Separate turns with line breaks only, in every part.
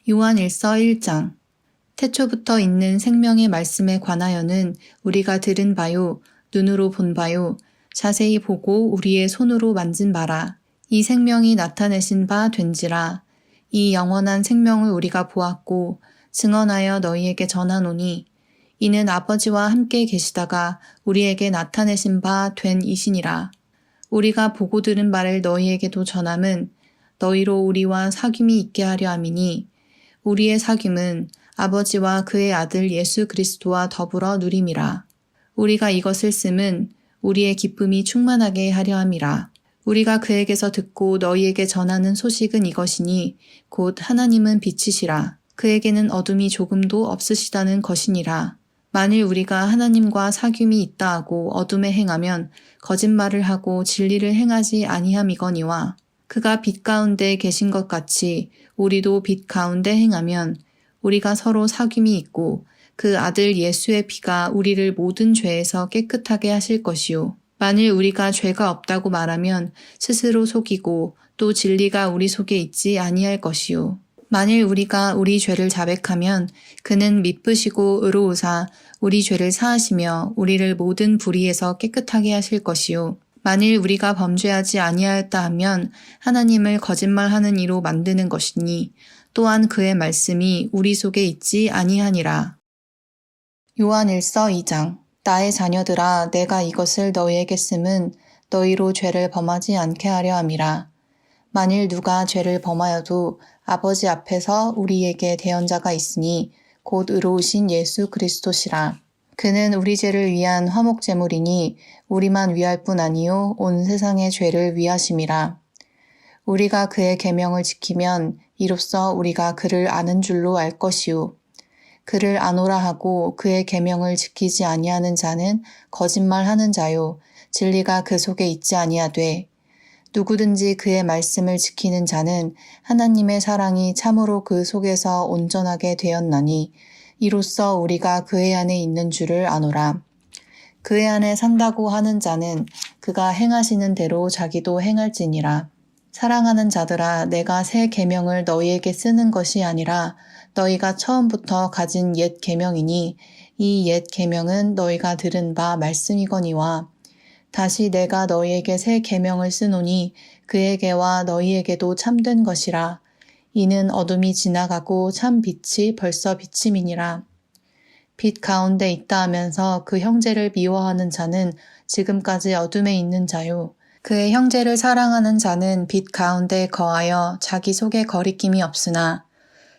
요한 1서 1장. 태초부터 있는 생명의 말씀에 관하여는 우리가 들은 바요, 눈으로 본 바요, 자세히 보고 우리의 손으로 만진 바라. 이 생명이 나타내신 바 된지라. 이 영원한 생명을 우리가 보았고 증언하여 너희에게 전하노니 이는 아버지와 함께 계시다가 우리에게 나타내신 바 된 이시니라. 우리가 보고 들은 바를 너희에게도 전함은 너희로 우리와 사귐이 있게 하려 함이니 우리의 사귐은 아버지와 그의 아들 예수 그리스도와 더불어 누림이라. 우리가 이것을 씀은 우리의 기쁨이 충만하게 하려 함이라. 우리가 그에게서 듣고 너희에게 전하는 소식은 이것이니 곧 하나님은 빛이시라. 그에게는 어둠이 조금도 없으시다는 것이니라. 만일 우리가 하나님과 사귐이 있다 하고 어둠에 행하면 거짓말을 하고 진리를 행하지 아니함이거니와 그가 빛 가운데 계신 것 같이 우리도 빛 가운데 행하면 우리가 서로 사귐이 있고 그 아들 예수의 피가 우리를 모든 죄에서 깨끗하게 하실 것이요. 만일 우리가 죄가 없다고 말하면 스스로 속이고 또 진리가 우리 속에 있지 아니할 것이요. 만일 우리가 우리 죄를 자백하면 그는 미쁘시고 의로우사 우리 죄를 사하시며 우리를 모든 불의에서 깨끗하게 하실 것이요. 만일 우리가 범죄하지 아니하였다 하면 하나님을 거짓말하는 이로 만드는 것이니 또한 그의 말씀이 우리 속에 있지 아니하니라. 요한 1서 2장. 나의 자녀들아, 내가 이것을 너희에게 씀은 너희로 죄를 범하지 않게 하려 함이라. 만일 누가 죄를 범하여도 아버지 앞에서 우리에게 대언자가 있으니 곧 의로우신 예수 그리스도시라. 그는 우리 죄를 위한 화목제물이니 우리만 위할 뿐 아니요 온 세상의 죄를 위하심이라. 우리가 그의 계명을 지키면 이로써 우리가 그를 아는 줄로 알 것이요. 그를 아노라 하고 그의 계명을 지키지 아니하는 자는 거짓말하는 자요 진리가 그 속에 있지 아니하되 누구든지 그의 말씀을 지키는 자는 하나님의 사랑이 참으로 그 속에서 온전하게 되었나니 이로써 우리가 그의 안에 있는 줄을 아노라. 그의 안에 산다고 하는 자는 그가 행하시는 대로 자기도 행할지니라. 사랑하는 자들아, 내가 새 계명을 너희에게 쓰는 것이 아니라 너희가 처음부터 가진 옛 계명이니 이 옛 계명은 너희가 들은 바 말씀이거니와 다시 내가 너희에게 새 계명을 쓰노니 그에게와 너희에게도 참된 것이라. 이는 어둠이 지나가고 참 빛이 벌써 비침이니라. 빛 가운데 있다 하면서 그 형제를 미워하는 자는 지금까지 어둠에 있는 자요. 그의 형제를 사랑하는 자는 빛 가운데 거하여 자기 속에 거리낌이 없으나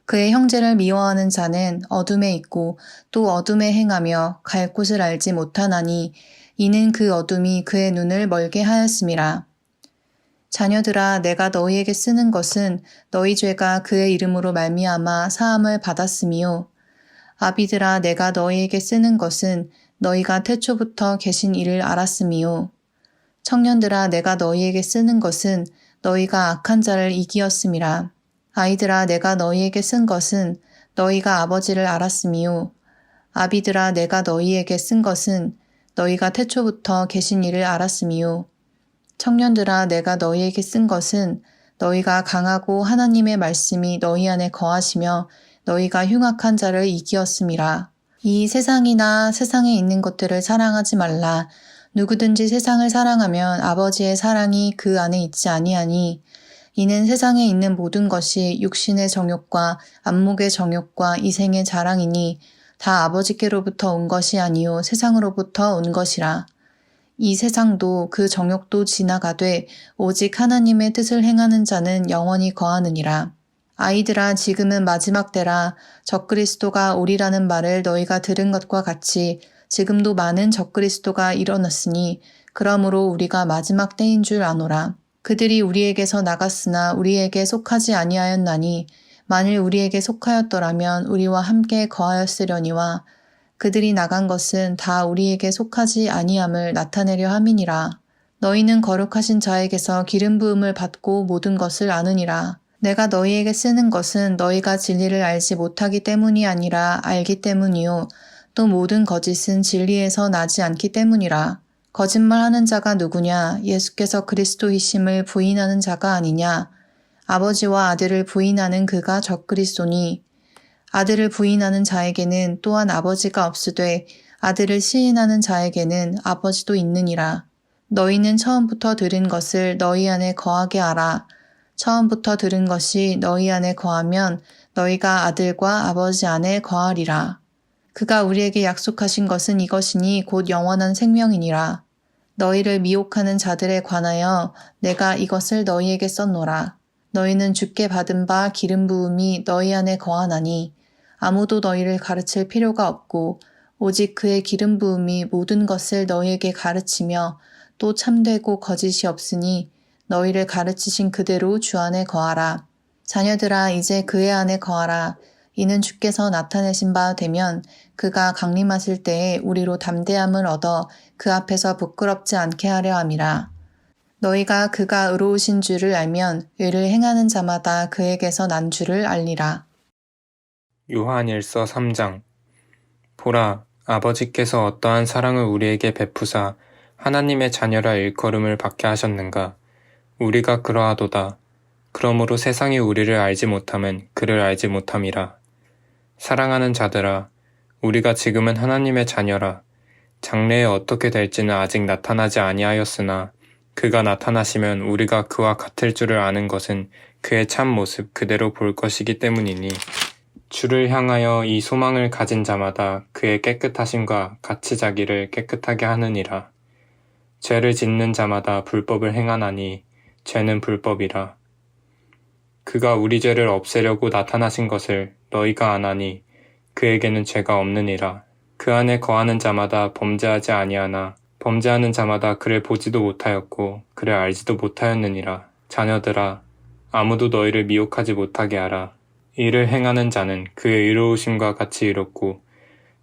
그의 형제를 미워하는 자는 어둠에 있고 또 어둠에 행하며 갈 곳을 알지 못하나니 이는 그 어둠이 그의 눈을 멀게 하였음이라. 자녀들아, 내가 너희에게 쓰는 것은 너희 죄가 그의 이름으로 말미암아 사함을 받았음이요. 아비들아, 내가 너희에게 쓰는 것은 너희가 태초부터 계신 이를 알았음이요. 청년들아, 내가 너희에게 쓰는 것은 너희가 악한 자를 이기었음이라. 아이들아, 내가 너희에게 쓴 것은 너희가 아버지를 알았음이요. 아비들아, 내가 너희에게 쓴 것은 너희가 태초부터 계신 이를 알았음이요. 청년들아, 내가 너희에게 쓴 것은 너희가 강하고 하나님의 말씀이 너희 안에 거하시며 너희가 흉악한 자를 이기었음이라. 이 세상이나 세상에 있는 것들을 사랑하지 말라. 누구든지 세상을 사랑하면 아버지의 사랑이 그 안에 있지 아니하니 이는 세상에 있는 모든 것이 육신의 정욕과 안목의 정욕과 이생의 자랑이니 다 아버지께로부터 온 것이 아니요 세상으로부터 온 것이라. 이 세상도 그 정욕도 지나가되 오직 하나님의 뜻을 행하는 자는 영원히 거하느니라. 아이들아, 지금은 마지막 때라. 적그리스도가 오리라는 말을 너희가 들은 것과 같이 지금도 많은 적그리스도가 일어났으니 그러므로 우리가 마지막 때인 줄 아노라. 그들이 우리에게서 나갔으나 우리에게 속하지 아니하였나니 만일 우리에게 속하였더라면 우리와 함께 거하였으려니와 그들이 나간 것은 다 우리에게 속하지 아니함을 나타내려 함이니라. 너희는 거룩하신 자에게서 기름 부음을 받고 모든 것을 아느니라. 내가 너희에게 쓰는 것은 너희가 진리를 알지 못하기 때문이 아니라 알기 때문이요 또 모든 거짓은 진리에서 나지 않기 때문이라. 거짓말하는 자가 누구냐? 예수께서 그리스도이심을 부인하는 자가 아니냐? 아버지와 아들을 부인하는 그가 적그리스도니 아들을 부인하는 자에게는 또한 아버지가 없으되 아들을 시인하는 자에게는 아버지도 있느니라. 너희는 처음부터 들은 것을 너희 안에 거하게 하라. 처음부터 들은 것이 너희 안에 거하면 너희가 아들과 아버지 안에 거하리라. 그가 우리에게 약속하신 것은 이것이니 곧 영원한 생명이니라. 너희를 미혹하는 자들에 관하여 내가 이것을 너희에게 썼노라. 너희는 주께 받은 바 기름 부음이 너희 안에 거하나니 아무도 너희를 가르칠 필요가 없고 오직 그의 기름 부음이 모든 것을 너희에게 가르치며 또 참되고 거짓이 없으니 너희를 가르치신 그대로 주 안에 거하라. 자녀들아 이제 그의 안에 거하라. 이는 주께서 나타내신 바 되면 그가 강림하실 때에 우리로 담대함을 얻어 그 앞에서 부끄럽지 않게 하려 함이라. 너희가 그가 의로우신 줄을 알면 의를 행하는 자마다 그에게서 난 줄을 알리라.
요한일서 3장. 보라, 아버지께서 어떠한 사랑을 우리에게 베푸사 하나님의 자녀라 일컬음을 받게 하셨는가. 우리가 그러하도다. 그러므로 세상이 우리를 알지 못함은 그를 알지 못함이라. 사랑하는 자들아, 우리가 지금은 하나님의 자녀라. 장래에 어떻게 될지는 아직 나타나지 아니하였으나 그가 나타나시면 우리가 그와 같을 줄을 아는 것은 그의 참 모습 그대로 볼 것이기 때문이니 주를 향하여 이 소망을 가진 자마다 그의 깨끗하심과 같이 자기를 깨끗하게 하느니라. 죄를 짓는 자마다 불법을 행하나니 죄는 불법이라. 그가 우리 죄를 없애려고 나타나신 것을 너희가 아나니 그에게는 죄가 없느니라. 그 안에 거하는 자마다 범죄하지 아니하나 범죄하는 자마다 그를 보지도 못하였고 그를 알지도 못하였느니라. 자녀들아, 아무도 너희를 미혹하지 못하게 하라. 이를 행하는 자는 그의 의로우심과 같이 이롭고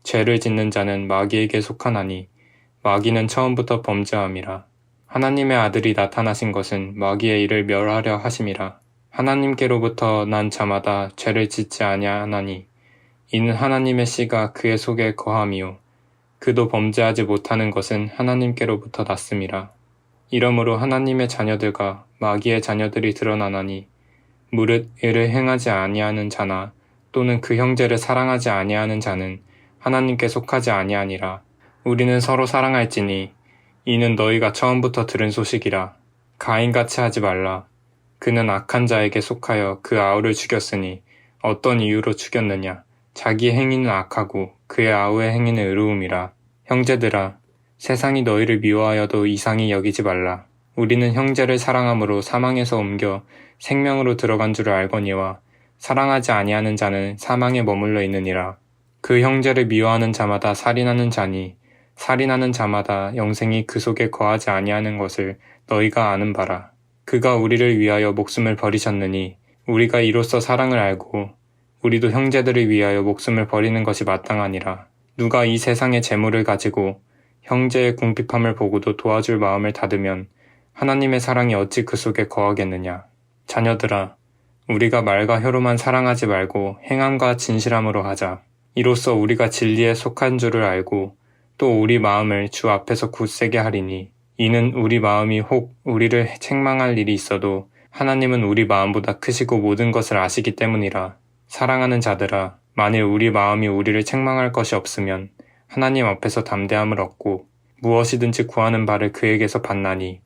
죄를 짓는 자는 마귀에게 속하나니 마귀는 처음부터 범죄함이라. 하나님의 아들이 나타나신 것은 마귀의 일을 멸하려 하심이라. 하나님께로부터 난 자마다 죄를 짓지 아니하나니 이는 하나님의 씨가 그의 속에 거함이요 그도 범죄하지 못하는 것은 하나님께로부터 났음이라. 이러므로 하나님의 자녀들과 마귀의 자녀들이 드러나나니 무릇 의를 행하지 아니하는 자나 또는 그 형제를 사랑하지 아니하는 자는 하나님께 속하지 아니하니라. 우리는 서로 사랑할지니 이는 너희가 처음부터 들은 소식이라. 가인같이 하지 말라. 그는 악한 자에게 속하여 그 아우를 죽였으니 어떤 이유로 죽였느냐. 자기 행위는 악하고 그의 아우의 행위는 의로움이라. 형제들아, 세상이 너희를 미워하여도 이상히 여기지 말라. 우리는 형제를 사랑함으로 사망에서 옮겨 생명으로 들어간 줄을 알거니와 사랑하지 아니하는 자는 사망에 머물러 있느니라. 그 형제를 미워하는 자마다 살인하는 자니 살인하는 자마다 영생이 그 속에 거하지 아니하는 것을 너희가 아는 바라. 그가 우리를 위하여 목숨을 버리셨느니 우리가 이로써 사랑을 알고 우리도 형제들을 위하여 목숨을 버리는 것이 마땅하니라. 누가 이 세상의 재물을 가지고 형제의 궁핍함을 보고도 도와줄 마음을 닫으면 하나님의 사랑이 어찌 그 속에 거하겠느냐. 자녀들아, 우리가 말과 혀로만 사랑하지 말고 행함과 진실함으로 하자. 이로써 우리가 진리에 속한 줄을 알고 또 우리 마음을 주 앞에서 굳세게 하리니 이는 우리 마음이 혹 우리를 책망할 일이 있어도 하나님은 우리 마음보다 크시고 모든 것을 아시기 때문이라. 사랑하는 자들아, 만일 우리 마음이 우리를 책망할 것이 없으면 하나님 앞에서 담대함을 얻고 무엇이든지 구하는 바를 그에게서 받나니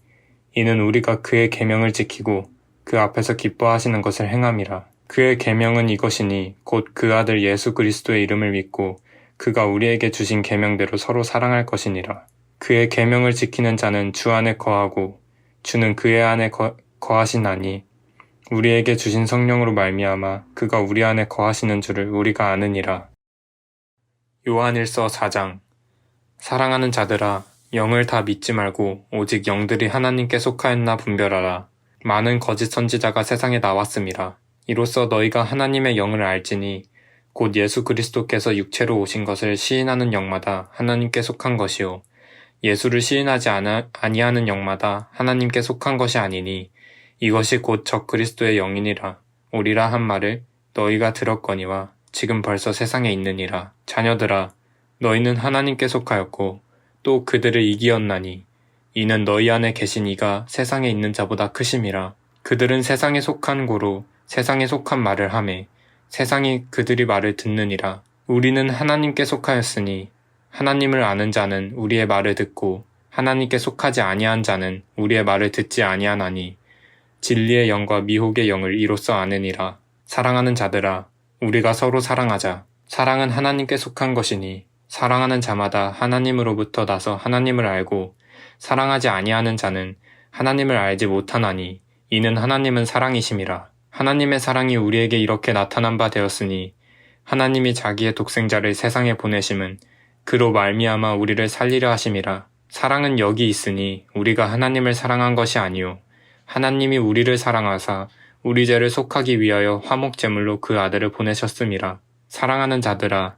이는 우리가 그의 계명을 지키고 그 앞에서 기뻐하시는 것을 행함이라. 그의 계명은 이것이니 곧 그 아들 예수 그리스도의 이름을 믿고 그가 우리에게 주신 계명대로 서로 사랑할 것이니라. 그의 계명을 지키는 자는 주 안에 거하고 주는 그의 안에 거하시나니 우리에게 주신 성령으로 말미암아 그가 우리 안에 거하시는 줄을 우리가 아느니라. 요한일서 4장. 사랑하는 자들아, 영을 다 믿지 말고 오직 영들이 하나님께 속하였나 분별하라. 많은 거짓 선지자가 세상에 나왔음이라. 이로써 너희가 하나님의 영을 알지니 곧 예수 그리스도께서 육체로 오신 것을 시인하는 영마다 하나님께 속한 것이요 예수를 시인하지 아니하는 영마다 하나님께 속한 것이 아니니 이것이 곧 적그리스도의 영이니라. 오리라 한 말을 너희가 들었거니와 지금 벌써 세상에 있느니라. 자녀들아, 너희는 하나님께 속하였고 또 그들을 이기었나니 이는 너희 안에 계신 이가 세상에 있는 자보다 크심이라. 그들은 세상에 속한 고로 세상에 속한 말을 하매 세상이 그들이 말을 듣느니라. 우리는 하나님께 속하였으니 하나님을 아는 자는 우리의 말을 듣고 하나님께 속하지 아니한 자는 우리의 말을 듣지 아니하나니 진리의 영과 미혹의 영을 이로써 아느니라. 사랑하는 자들아, 우리가 서로 사랑하자. 사랑은 하나님께 속한 것이니 사랑하는 자마다 하나님으로부터 나서 하나님을 알고 사랑하지 아니하는 자는 하나님을 알지 못하나니 이는 하나님은 사랑이심이라. 하나님의 사랑이 우리에게 이렇게 나타난 바 되었으니 하나님이 자기의 독생자를 세상에 보내심은 그로 말미암아 우리를 살리려 하심이라. 사랑은 여기 있으니 우리가 하나님을 사랑한 것이 아니요 하나님이 우리를 사랑하사 우리 죄를 속하기 위하여 화목제물로 그 아들을 보내셨음이라. 사랑하는 자들아,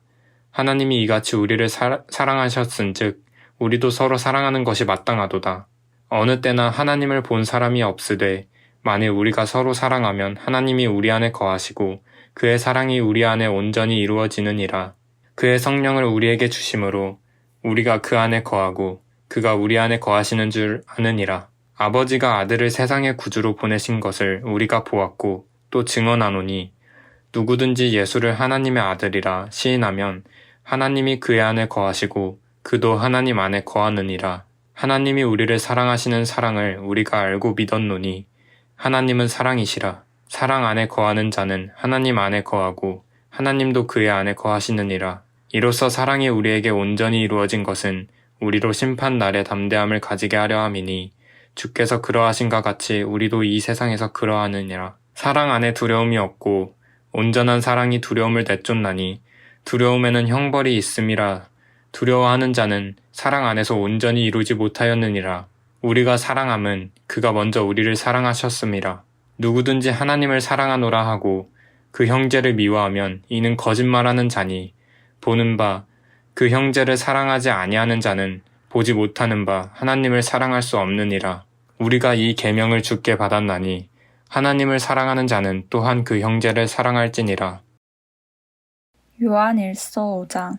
하나님이 이같이 우리를 사랑하셨은즉 우리도 서로 사랑하는 것이 마땅하도다. 어느 때나 하나님을 본 사람이 없으되 만일 우리가 서로 사랑하면 하나님이 우리 안에 거하시고 그의 사랑이 우리 안에 온전히 이루어지느니라. 그의 성령을 우리에게 주심으로 우리가 그 안에 거하고 그가 우리 안에 거하시는 줄 아느니라. 아버지가 아들을 세상의 구주로 보내신 것을 우리가 보았고 또 증언하노니 누구든지 예수를 하나님의 아들이라 시인하면 하나님이 그의 안에 거하시고 그도 하나님 안에 거하느니라. 하나님이 우리를 사랑하시는 사랑을 우리가 알고 믿었노니 하나님은 사랑이시라. 사랑 안에 거하는 자는 하나님 안에 거하고 하나님도 그의 안에 거하시느니라. 이로써 사랑이 우리에게 온전히 이루어진 것은 우리로 심판 날에 담대함을 가지게 하려 함이니 주께서 그러하신가 같이 우리도 이 세상에서 그러하느니라. 사랑 안에 두려움이 없고 온전한 사랑이 두려움을 내쫓나니 두려움에는 형벌이 있음이라. 두려워하는 자는 사랑 안에서 온전히 이루지 못하였느니라. 우리가 사랑함은 그가 먼저 우리를 사랑하셨음이라. 누구든지 하나님을 사랑하노라 하고 그 형제를 미워하면 이는 거짓말하는 자니 보는 바 그 형제를 사랑하지 아니하는 자는 보지 못하는 바 하나님을 사랑할 수 없느니라. 우리가 이 계명을 주께 받았나니 하나님을 사랑하는 자는 또한 그 형제를 사랑할지니라.
요한 1서 5장.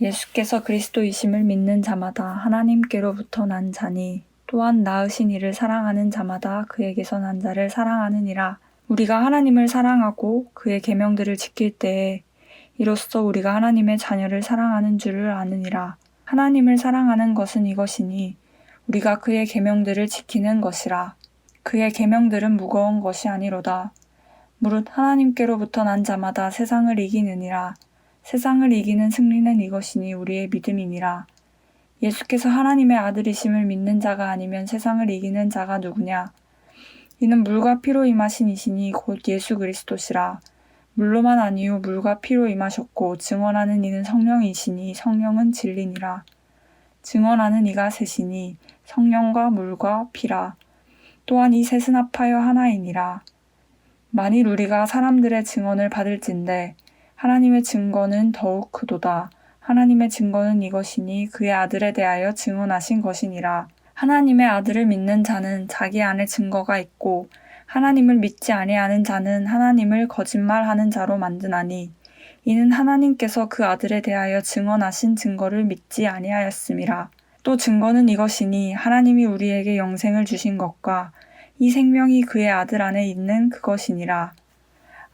예수께서 그리스도이심을 믿는 자마다 하나님께로부터 난 자니 또한 낳으신 이를 사랑하는 자마다 그에게서 난 자를 사랑하느니라. 우리가 하나님을 사랑하고 그의 계명들을 지킬 때에 이로써 우리가 하나님의 자녀를 사랑하는 줄을 아느니라. 하나님을 사랑하는 것은 이것이니 우리가 그의 계명들을 지키는 것이라. 그의 계명들은 무거운 것이 아니로다. 무릇 하나님께로부터 난 자마다 세상을 이기느니라. 세상을 이기는 승리는 이것이니 우리의 믿음이니라. 예수께서 하나님의 아들이심을 믿는 자가 아니면 세상을 이기는 자가 누구냐? 이는 물과 피로 임하신 이시니 곧 예수 그리스도시라. 물로만 아니요 물과 피로 임하셨고 증언하는 이는 성령이시니 성령은 진리니라. 증언하는 이가 셋이니 성령과 물과 피라. 또한 이 셋은 합하여 하나이니라. 만일 우리가 사람들의 증언을 받을진대 하나님의 증거는 더욱 크도다. 하나님의 증거는 이것이니 그의 아들에 대하여 증언하신 것이니라. 하나님의 아들을 믿는 자는 자기 안에 증거가 있고 하나님을 믿지 아니하는 자는 하나님을 거짓말하는 자로 만드나니 이는 하나님께서 그 아들에 대하여 증언하신 증거를 믿지 아니하였음이라. 또 증거는 이것이니 하나님이 우리에게 영생을 주신 것과 이 생명이 그의 아들 안에 있는 그것이니라.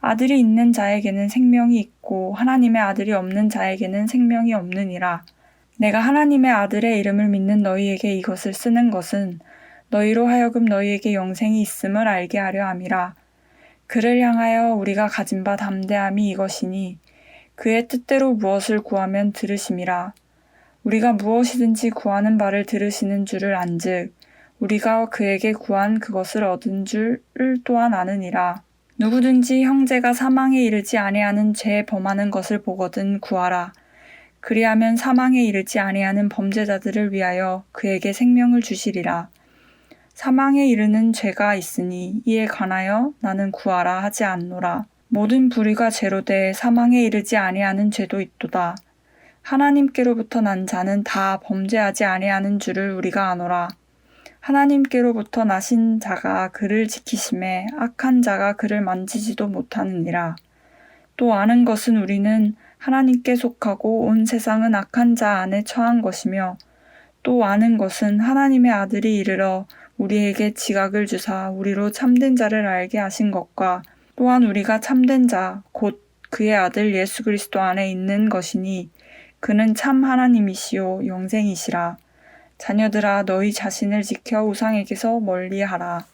아들이 있는 자에게는 생명이 있고 하나님의 아들이 없는 자에게는 생명이 없느니라. 내가 하나님의 아들의 이름을 믿는 너희에게 이것을 쓰는 것은 너희로 하여금 너희에게 영생이 있음을 알게 하려 함이라. 그를 향하여 우리가 가진 바 담대함이 이것이니 그의 뜻대로 무엇을 구하면 들으심이라. 우리가 무엇이든지 구하는 바를 들으시는 줄을 안즉 우리가 그에게 구한 그것을 얻은 줄을 또한 아느니라. 누구든지 형제가 사망에 이르지 아니하는 죄 범하는 것을 보거든 구하라. 그리하면 사망에 이르지 아니하는 범죄자들을 위하여 그에게 생명을 주시리라. 사망에 이르는 죄가 있으니 이에 관하여 나는 구하라 하지 않노라. 모든 불의가 죄로 돼 사망에 이르지 아니하는 죄도 있도다. 하나님께로부터 난 자는 다 범죄하지 아니하는 줄을 우리가 아노라. 하나님께로부터 나신 자가 그를 지키심에 악한 자가 그를 만지지도 못하느니라. 또 아는 것은 우리는 하나님께 속하고 온 세상은 악한 자 안에 처한 것이며 또 아는 것은 하나님의 아들이 이르러 우리에게 지각을 주사 우리로 참된 자를 알게 하신 것과 또한 우리가 참된 자, 곧 그의 아들 예수 그리스도 안에 있는 것이니 그는 참 하나님이시요 영생이시라. 자녀들아 너희 자신을 지켜 우상에게서 멀리하라.